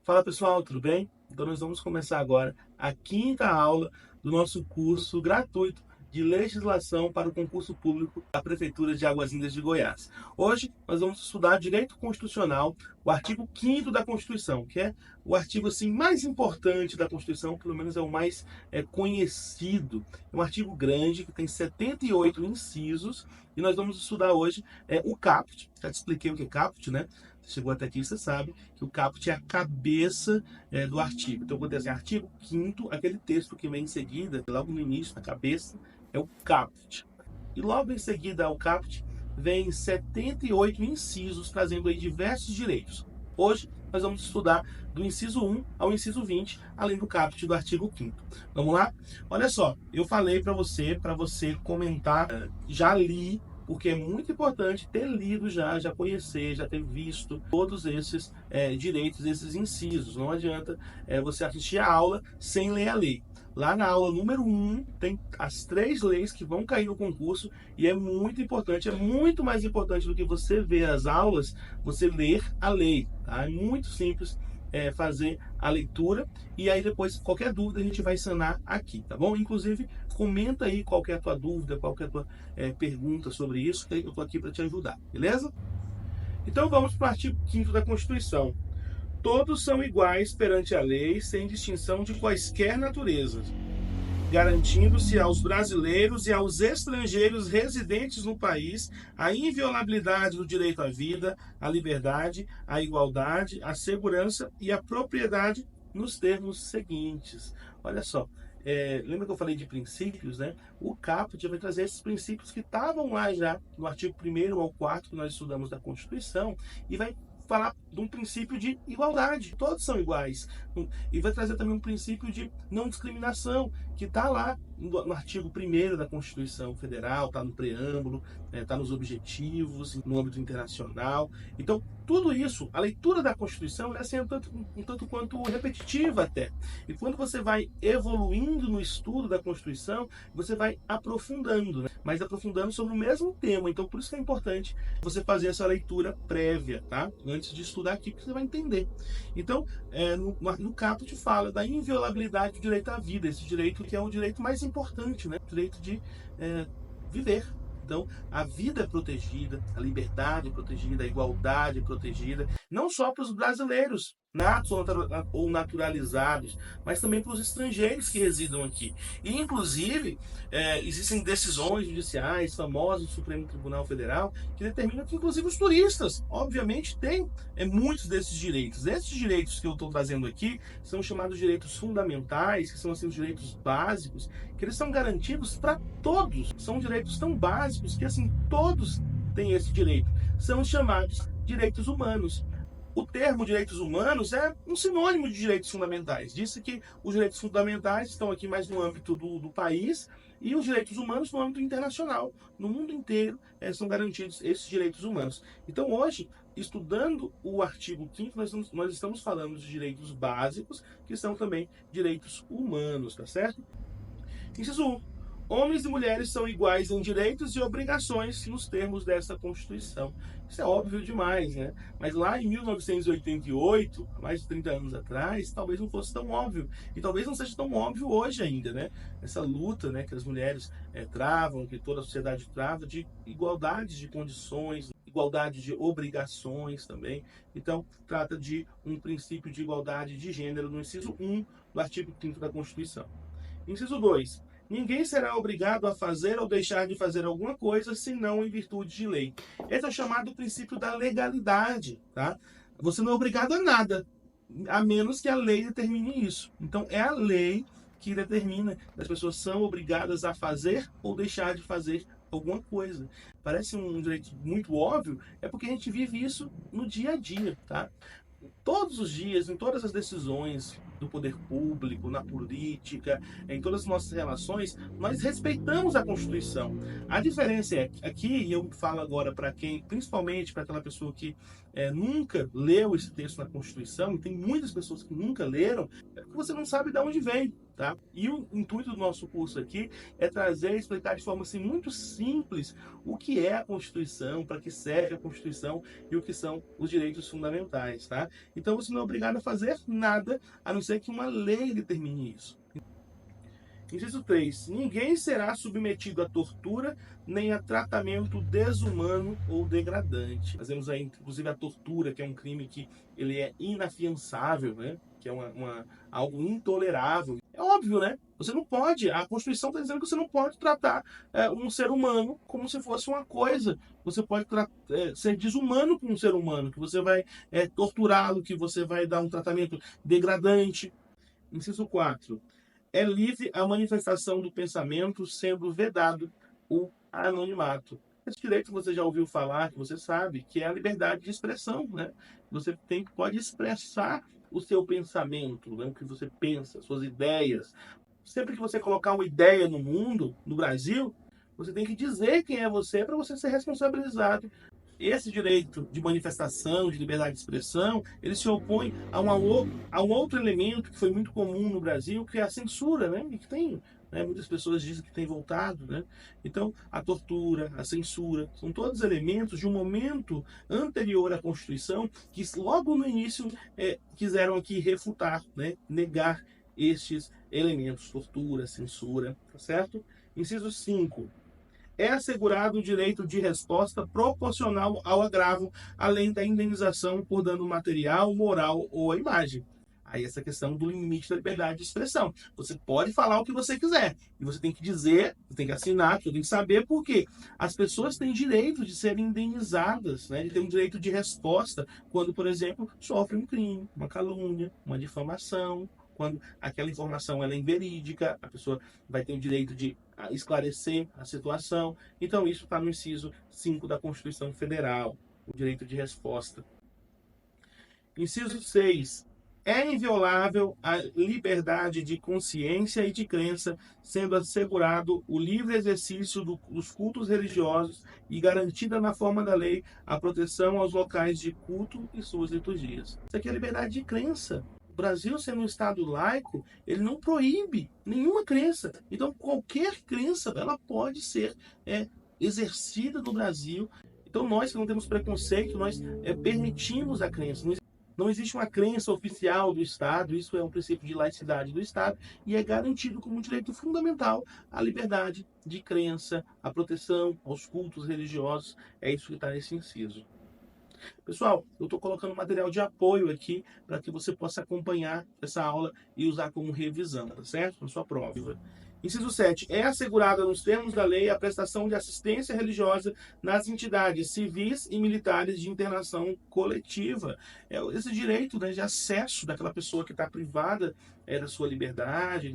Fala pessoal, tudo bem? Então nós vamos começar agora a quinta aula do nosso curso gratuito de legislação para o concurso público da Prefeitura de Águas Lindas de Goiás. Hoje nós vamos estudar direito constitucional, o artigo 5º da Constituição, que é o artigo assim, mais importante da Constituição, pelo menos é o mais conhecido. É um artigo grande que tem 78 incisos e nós vamos estudar hoje o caput. Já te expliquei o que é caput, né? Chegou até aqui, você sabe que o caput é a cabeça do artigo. Então, quando assim, artigo 5º, aquele texto que vem em seguida, logo no início, na cabeça, é o caput. E logo em seguida ao caput, vem 78 incisos, trazendo aí diversos direitos. Hoje, nós vamos estudar do inciso 1 ao inciso 20, além do caput do artigo 5º. Vamos lá? Olha só, eu falei para você comentar, já li, porque é muito importante ter lido já conhecer, já ter visto todos esses direitos, esses incisos. Não adianta você assistir a aula sem ler a lei. Lá na aula número 1 tem as 3 leis que vão cair no concurso e é muito importante, é muito mais importante do que você ver as aulas, você ler a lei. Tá? É muito simples fazer a leitura e aí depois qualquer dúvida a gente vai sanar aqui, tá bom? Inclusive comenta aí qual é a tua dúvida, qual é a tua pergunta sobre isso, que eu tô aqui para te ajudar, beleza? Então vamos para o artigo 5º da Constituição. Todos são iguais perante a lei, sem distinção de quaisquer naturezas, garantindo-se aos brasileiros e aos estrangeiros residentes no país a inviolabilidade do direito à vida, à liberdade, à igualdade, à segurança e à propriedade nos termos seguintes. Olha só, lembra que eu falei de princípios, né? O caput vai trazer esses princípios que estavam lá já no artigo 1º ao 4º que nós estudamos da Constituição e vai falar de um princípio de igualdade, todos são iguais. E vai trazer também um princípio de não discriminação, que está lá no artigo 1º da Constituição Federal, está no preâmbulo, está nos objetivos, no âmbito internacional. Então, tudo isso, a leitura da Constituição é assim, um tanto quanto repetitiva até. E quando você vai evoluindo no estudo da Constituição, você vai aprofundando, né? Mas aprofundando sobre o mesmo tema. Então, por isso que é importante você fazer essa leitura prévia, tá? Antes de estudar aqui, que você vai entender. Então, no caput fala da inviolabilidade do direito à vida, esse direito que é o direito mais importante, né? O direito de viver. Então, a vida é protegida, a liberdade é protegida, a igualdade é protegida, não só para os brasileiros, natos ou naturalizados, mas também para os estrangeiros que residam aqui. E, inclusive, existem decisões judiciais famosas do Supremo Tribunal Federal que determinam que, inclusive, os turistas, obviamente, têm muitos desses direitos. Esses direitos que eu estou trazendo aqui são chamados direitos fundamentais, que são assim, os direitos básicos, que eles são garantidos para todos. São direitos tão básicos que, assim, todos têm esse direito. São chamados direitos humanos. O termo direitos humanos é um sinônimo de direitos fundamentais. Disse que os direitos fundamentais estão aqui mais no âmbito do país e os direitos humanos no âmbito internacional. No mundo inteiro são garantidos esses direitos humanos. Então hoje, estudando o artigo 5º, nós estamos falando de direitos básicos, que são também direitos humanos, tá certo? Inciso 1. Homens e mulheres são iguais em direitos e obrigações nos termos desta Constituição. Isso é óbvio demais, né? Mas lá em 1988, há mais de 30 anos atrás, talvez não fosse tão óbvio. E talvez não seja tão óbvio hoje ainda, né? Essa luta, né, que as mulheres travam, que toda a sociedade trava, de igualdade de condições, igualdade de obrigações também. Então, trata de um princípio de igualdade de gênero no inciso 1 do artigo 5º da Constituição. Inciso 2. Ninguém será obrigado a fazer ou deixar de fazer alguma coisa, senão em virtude de lei. Esse é o chamado princípio da legalidade, tá? Você não é obrigado a nada, a menos que a lei determine isso. Então, é a lei que determina que as pessoas são obrigadas a fazer ou deixar de fazer alguma coisa. Parece um direito muito óbvio, é porque a gente vive isso no dia a dia, tá? Todos os dias, em todas as decisões do poder público, na política, em todas as nossas relações, nós respeitamos a Constituição. A diferença é aqui, e eu falo agora para quem, principalmente para aquela pessoa que nunca leu esse texto na Constituição, e tem muitas pessoas que nunca leram, é porque você não sabe de onde vem. Tá? E o intuito do nosso curso aqui é trazer e explicar de forma assim, muito simples o que é a Constituição, para que serve a Constituição e o que são os direitos fundamentais. Tá? Então você não é obrigado a fazer nada, a não ser que uma lei determine isso. Inciso 3. Ninguém será submetido a tortura nem a tratamento desumano ou degradante. Nós vemos aí, inclusive, a tortura, que é um crime que ele é inafiançável, né? Que é algo intolerável. É óbvio, né? Você não pode, a Constituição está dizendo que você não pode tratar um ser humano como se fosse uma coisa. Você pode ser desumano com um ser humano, que você vai torturá-lo, que você vai dar um tratamento degradante. Inciso 4. É livre a manifestação do pensamento, sendo vedado o anonimato. Esse direito você já ouviu falar, que você sabe, que é a liberdade de expressão, né? Você pode expressar o seu pensamento, né? O que você pensa, suas ideias. Sempre que você colocar uma ideia no mundo, no Brasil, você tem que dizer quem é você para você ser responsabilizado. Esse direito de manifestação, de liberdade de expressão, ele se opõe a um outro elemento que foi muito comum no Brasil, que é a censura, né? E que tem, né, muitas pessoas dizem que tem voltado, né? Então, a tortura, a censura, são todos elementos de um momento anterior à Constituição que logo no início quiseram aqui refutar, né? Negar estes elementos, tortura, censura, tá certo? Inciso 5. É assegurado o direito de resposta proporcional ao agravo, além da indenização por dano material, moral ou à imagem. Aí essa questão do limite da liberdade de expressão. Você pode falar o que você quiser, e você tem que dizer, você tem que assinar, você tem que saber por quê. As pessoas têm direito de serem indenizadas, né, de ter um direito de resposta quando, por exemplo, sofrem um crime, uma calúnia, uma difamação, quando aquela informação ela é inverídica, a pessoa vai ter o direito de esclarecer a situação. Então, isso está no inciso 5 da Constituição Federal, o direito de resposta. Inciso 6. É inviolável a liberdade de consciência e de crença, sendo assegurado o livre exercício dos cultos religiosos e garantida na forma da lei a proteção aos locais de culto e suas liturgias. Isso aqui é a liberdade de crença. O Brasil, sendo um Estado laico, ele não proíbe nenhuma crença. Então, qualquer crença ela pode ser exercida no Brasil. Então, nós que não temos preconceito, nós permitimos a crença. Não existe uma crença oficial do Estado, isso é um princípio de laicidade do Estado, e é garantido como um direito fundamental a liberdade de crença, a proteção aos cultos religiosos. É isso que está nesse inciso. Pessoal, eu estou colocando material de apoio aqui para que você possa acompanhar essa aula e usar como revisão, tá certo? Na sua prova. Inciso 7. É assegurada nos termos da lei a prestação de assistência religiosa nas entidades civis e militares de internação coletiva. Esse direito, né, de acesso daquela pessoa que está privada da sua liberdade,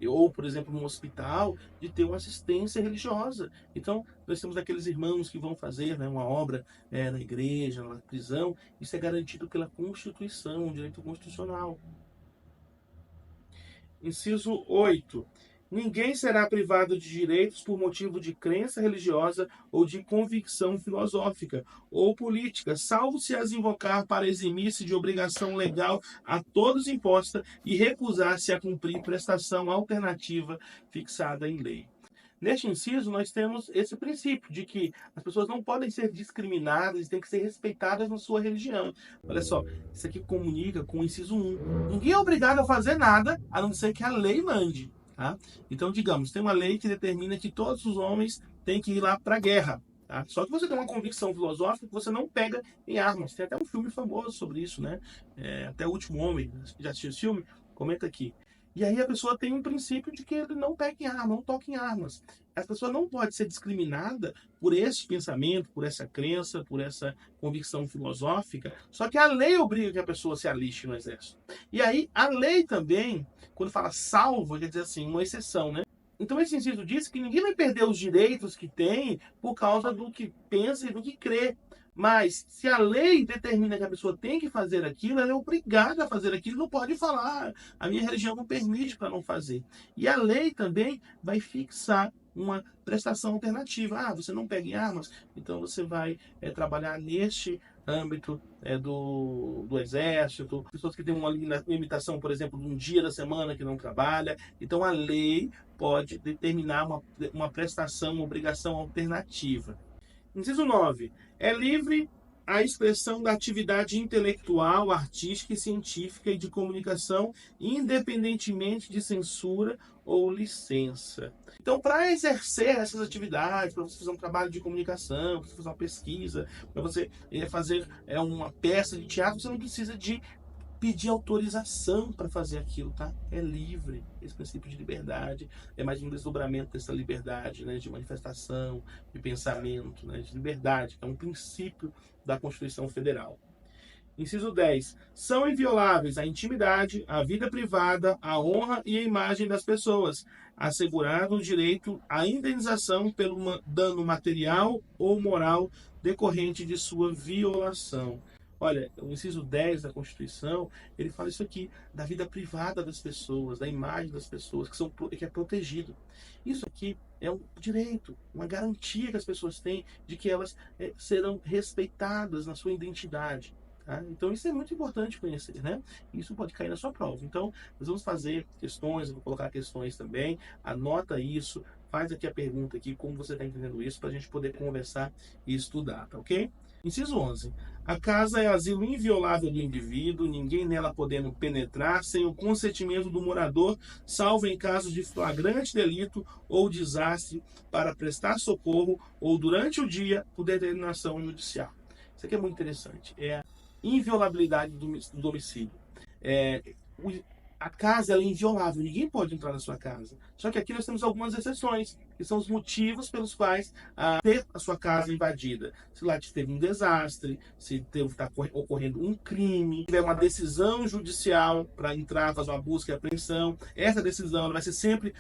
ou, por exemplo, no hospital, de ter uma assistência religiosa. Então, nós temos aqueles irmãos que vão fazer, né, uma obra na igreja, na prisão. Isso é garantido pela Constituição, um direito constitucional. Inciso 8. Ninguém será privado de direitos por motivo de crença religiosa ou de convicção filosófica ou política, salvo se as invocar para eximir-se de obrigação legal a todos imposta e recusar-se a cumprir prestação alternativa fixada em lei. Neste inciso, nós temos esse princípio de que as pessoas não podem ser discriminadas, têm que ser respeitadas na sua religião. Olha só, isso aqui comunica com o inciso 1. Ninguém é obrigado a fazer nada, a não ser que a lei mande. Tá? Então, digamos, tem uma lei que determina que todos os homens têm que ir lá para a guerra. Tá? Só que você tem uma convicção filosófica que você não pega em armas. Tem até um filme famoso sobre isso, né? Até O Último Homem. Já assistiu esse filme? Comenta aqui. E aí a pessoa tem um princípio de que ele não pega em armas, não toca em armas. Essa pessoa não pode ser discriminada por esse pensamento, por essa crença, por essa convicção filosófica. Só que a lei obriga que a pessoa se aliste no exército. E aí a lei também, quando fala salvo, quer dizer assim, uma exceção, né? Então esse inciso diz que ninguém vai perder os direitos que tem por causa do que pensa e do que crê. Mas se a lei determina que a pessoa tem que fazer aquilo, ela é obrigada a fazer aquilo, não pode falar, a minha religião não permite para não fazer. E a lei também vai fixar uma prestação alternativa. Você não pega em armas, então você vai trabalhar neste âmbito do exército, pessoas que têm uma limitação, por exemplo, de um dia da semana que não trabalha. Então a lei pode determinar uma prestação, uma obrigação alternativa. Inciso 9. É livre a expressão da atividade intelectual, artística e científica e de comunicação, independentemente de censura ou licença. Então, para exercer essas atividades, para você fazer um trabalho de comunicação, para você fazer uma pesquisa, para você fazer uma peça de teatro, você não precisa de pedir autorização para fazer aquilo, tá? É livre. Esse princípio de liberdade é mais um desdobramento dessa liberdade, né, de manifestação, de pensamento, né, de liberdade, que é um princípio da Constituição Federal. Inciso 10. São invioláveis a intimidade, a vida privada, a honra e a imagem das pessoas, assegurado o direito à indenização pelo dano material ou moral decorrente de sua violação. Olha, o inciso 10 da Constituição, ele fala isso aqui, da vida privada das pessoas, da imagem das pessoas, que é protegido. Isso aqui é um direito, uma garantia que as pessoas têm de que elas serão respeitadas na sua identidade. Tá? Então isso é muito importante conhecer, né? Isso pode cair na sua prova. Então nós vamos fazer questões, eu vou colocar questões também, anota isso, faz aqui a pergunta aqui, como você está entendendo isso, para a gente poder conversar e estudar, tá ok? Inciso 11. A casa é asilo inviolável do indivíduo, ninguém nela podendo penetrar sem o consentimento do morador, salvo em caso de flagrante delito ou desastre, para prestar socorro ou durante o dia por determinação judicial. Isso aqui é muito interessante. É a inviolabilidade do domicílio. A casa é inviolável, ninguém pode entrar na sua casa. Só que aqui nós temos algumas exceções, que são os motivos pelos quais ter a sua casa invadida. Se lá teve um desastre, se está ocorrendo um crime, se tiver uma decisão judicial para entrar, fazer uma busca e apreensão, essa decisão ela vai ser sempre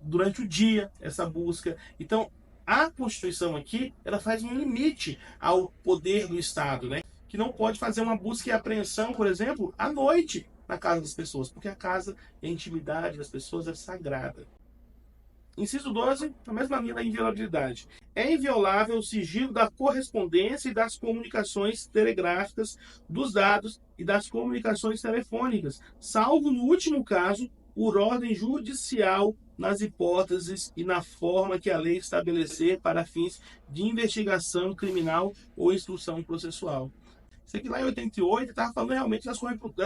durante o dia, essa busca. Então, a Constituição aqui, ela faz um limite ao poder do Estado, né? Que não pode fazer uma busca e apreensão, por exemplo, à noite na casa das pessoas, porque a casa e a intimidade das pessoas é sagrada. Inciso 12, na mesma linha da inviolabilidade. É inviolável o sigilo da correspondência e das comunicações telegráficas, dos dados e das comunicações telefônicas, salvo, no último caso, por ordem judicial, nas hipóteses e na forma que a lei estabelecer para fins de investigação criminal ou instrução processual. Isso aqui lá em 88 estava falando realmente das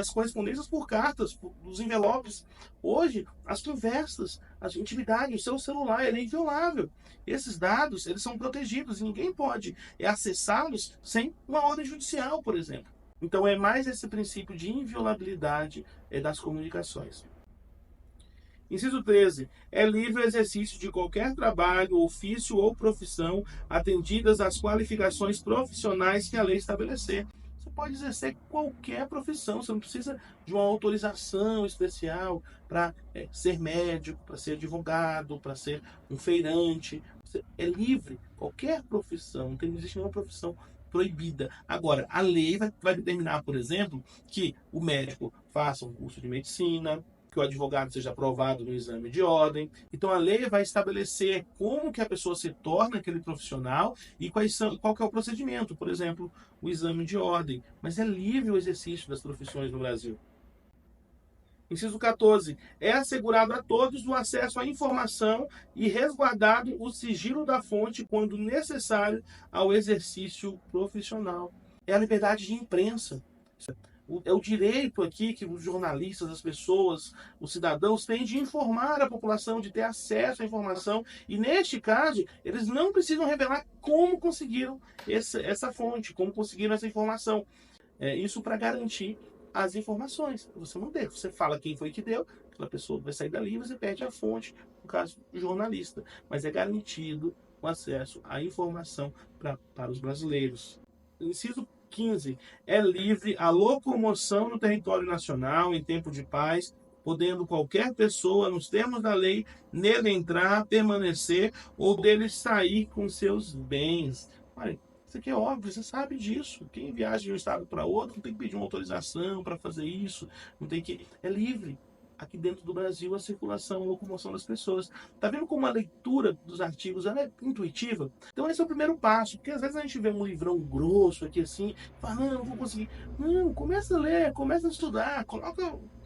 correspondências por cartas, dos envelopes. Hoje, as conversas, as intimidades, o seu celular, ele é inviolável. Esses dados, eles são protegidos e ninguém pode acessá-los sem uma ordem judicial, por exemplo. Então, é mais esse princípio de inviolabilidade das comunicações. Inciso 13. É livre o exercício de qualquer trabalho, ofício ou profissão, atendidas às qualificações profissionais que a lei estabelecer. Você pode exercer qualquer profissão, você não precisa de uma autorização especial para ser médico, para ser advogado, para ser um feirante. Você é livre, qualquer profissão, não existe nenhuma profissão proibida. Agora, a lei vai determinar, por exemplo, que o médico faça um curso de medicina, que o advogado seja aprovado no exame de ordem. Então a lei vai estabelecer como que a pessoa se torna aquele profissional e qual que é o procedimento, por exemplo, o exame de ordem. Mas é livre o exercício das profissões no Brasil. Inciso 14. É assegurado a todos o acesso à informação e resguardado o sigilo da fonte quando necessário ao exercício profissional. É a liberdade de imprensa. É o direito aqui que os jornalistas, as pessoas, os cidadãos têm de informar a população, de ter acesso à informação. E neste caso, eles não precisam revelar como conseguiram essa fonte, como conseguiram essa informação. Isso para garantir as informações. Você não deu, você fala quem foi que deu, aquela pessoa vai sair dali e você perde a fonte, no caso do jornalista. Mas é garantido o acesso à informação para os brasileiros. Inciso 15. É livre a locomoção no território nacional em tempo de paz, podendo qualquer pessoa, nos termos da lei, nele entrar, permanecer ou dele sair com seus bens. Olha, isso aqui é óbvio, você sabe disso. Quem viaja de um estado para outro não tem que pedir uma autorização para fazer isso, não tem que. É livre. aqui dentro do Brasil a circulação, a locomoção das pessoas. Tá vendo como a leitura dos artigos ela é intuitiva? Então esse é o primeiro passo, porque às vezes a gente vê um livrão grosso aqui assim, fala, não vou conseguir. Não, começa a ler, começa a estudar,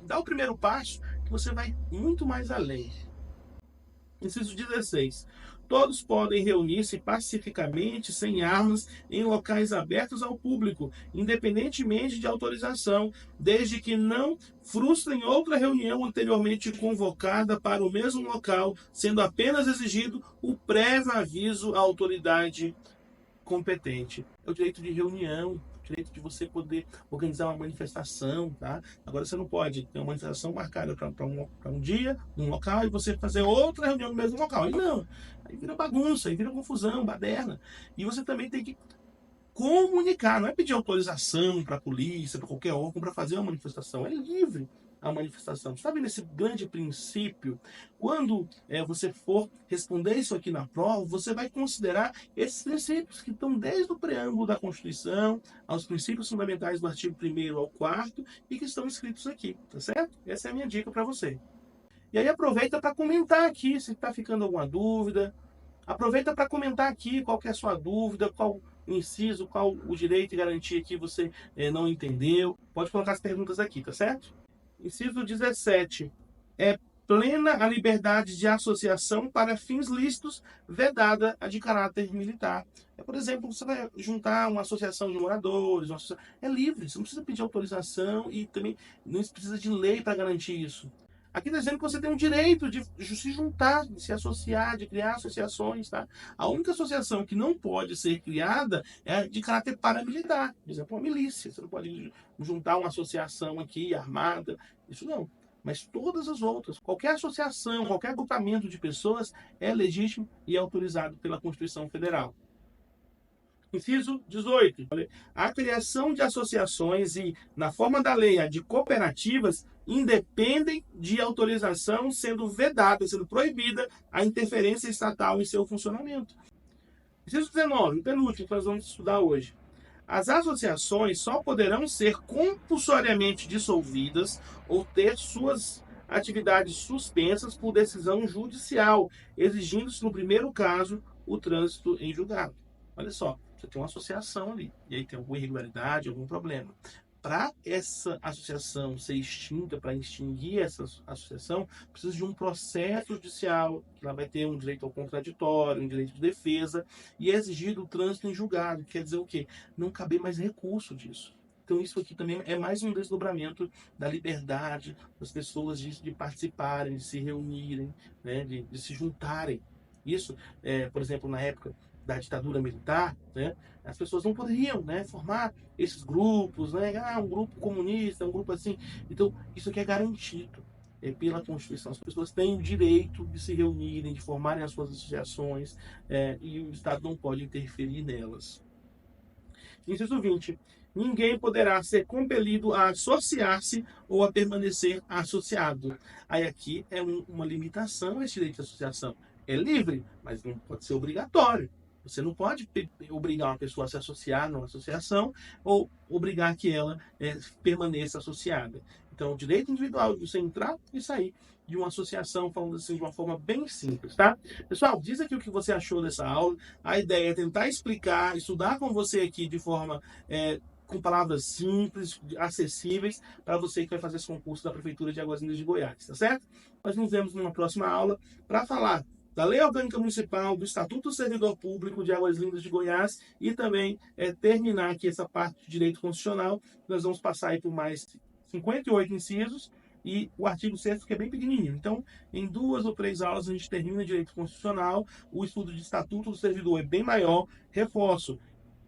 dá o primeiro passo que você vai muito mais além. Inciso 16. Todos podem reunir-se pacificamente, sem armas, em locais abertos ao público, independentemente de autorização, desde que não frustrem outra reunião anteriormente convocada para o mesmo local, sendo apenas exigido o prévio aviso à autoridade competente. É o direito de reunião, o direito de você poder organizar uma manifestação, tá? Agora você não pode ter uma manifestação marcada para um dia, num local, e você fazer outra reunião no mesmo local. Aí não, aí vira bagunça, aí vira confusão, baderna. E você também tem que comunicar, não é pedir autorização para a polícia, para qualquer órgão para fazer uma manifestação, é livre a manifestação. Está vendo esse grande princípio? Quando você for responder isso aqui na prova, você vai considerar esses princípios que estão desde o preâmbulo da Constituição, aos princípios fundamentais do artigo 1º ao 4º e que estão escritos aqui, tá certo? Essa é a minha dica para você. E aí aproveita para comentar aqui se está ficando alguma dúvida. Aproveita para comentar aqui qual que é a sua dúvida, qual o inciso, qual o direito e garantia que você não entendeu. Pode colocar as perguntas aqui, tá certo? Inciso 17. É plena a liberdade de associação para fins lícitos, vedada a de caráter militar. Por exemplo, você vai juntar uma associação de moradores, é livre, você não precisa pedir autorização e também não precisa de lei para garantir isso. Aqui está dizendo que você tem o direito de se juntar, de se associar, de criar associações, tá? A única associação que não pode ser criada é de caráter paramilitar, por exemplo, uma milícia. Você não pode juntar uma associação aqui armada, isso não. Mas todas as outras, qualquer associação, qualquer agrupamento de pessoas é legítimo e é autorizado pela Constituição Federal. Inciso 18. A criação de associações e, na forma da lei, a de cooperativas, independem de autorização, sendo vedada, sendo proibida a interferência estatal em seu funcionamento. Inciso 19, o penúltimo que nós vamos estudar hoje. As associações só poderão ser compulsoriamente dissolvidas ou ter suas atividades suspensas por decisão judicial, exigindo-se, no primeiro caso, o trânsito em julgado. Olha só, você tem uma associação ali, e aí tem alguma irregularidade, algum problema. Para essa associação ser extinta, para extinguir essa associação, precisa de um processo judicial, que ela vai ter um direito ao contraditório, um direito de defesa, e é exigido o trânsito em julgado. Quer dizer o quê? Não caber mais recurso disso. Então isso aqui também é mais um desdobramento da liberdade das pessoas de participarem, de se reunirem, né, de se juntarem. Isso, por exemplo, na época da ditadura militar, né, as pessoas não poderiam, né, formar esses grupos, né, um grupo comunista, um grupo assim. Então, isso aqui é garantido pela Constituição. As pessoas têm o direito de se reunirem, de formarem as suas associações, e o Estado não pode interferir nelas. Inciso 20. Ninguém poderá ser compelido a associar-se ou a permanecer associado. Aí aqui é uma limitação esse direito de associação. É livre, mas não pode ser obrigatório. Você não pode obrigar uma pessoa a se associar numa associação ou obrigar que ela permaneça associada. Então, o direito individual de você entrar e sair de uma associação, falando assim de uma forma bem simples, tá? Pessoal, diz aqui o que você achou dessa aula. A ideia é tentar explicar, estudar com você aqui de forma com palavras simples, acessíveis, para você que vai fazer esse concurso da Prefeitura de Águas Lindas de Goiás, tá certo? Nós nos vemos numa próxima aula para falar da Lei Orgânica Municipal, do Estatuto do Servidor Público de Águas Lindas de Goiás e também terminar aqui essa parte de direito constitucional. Nós vamos passar aí por mais 58 incisos e o artigo 6º que é bem pequenininho. Então, em 2 ou 3 aulas a gente termina direito constitucional, o estudo de Estatuto do Servidor é bem maior. Reforço,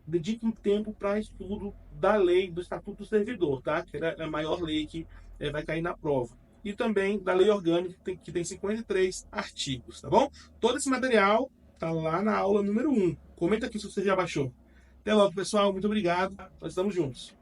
dedique um tempo para estudo da lei do Estatuto do Servidor, tá? Que é a maior lei que vai cair na prova. E também da lei orgânica, que tem 53 artigos, tá bom? Todo esse material tá lá na aula número 1. Comenta aqui se você já baixou. Até logo, pessoal. Muito obrigado. Nós estamos juntos.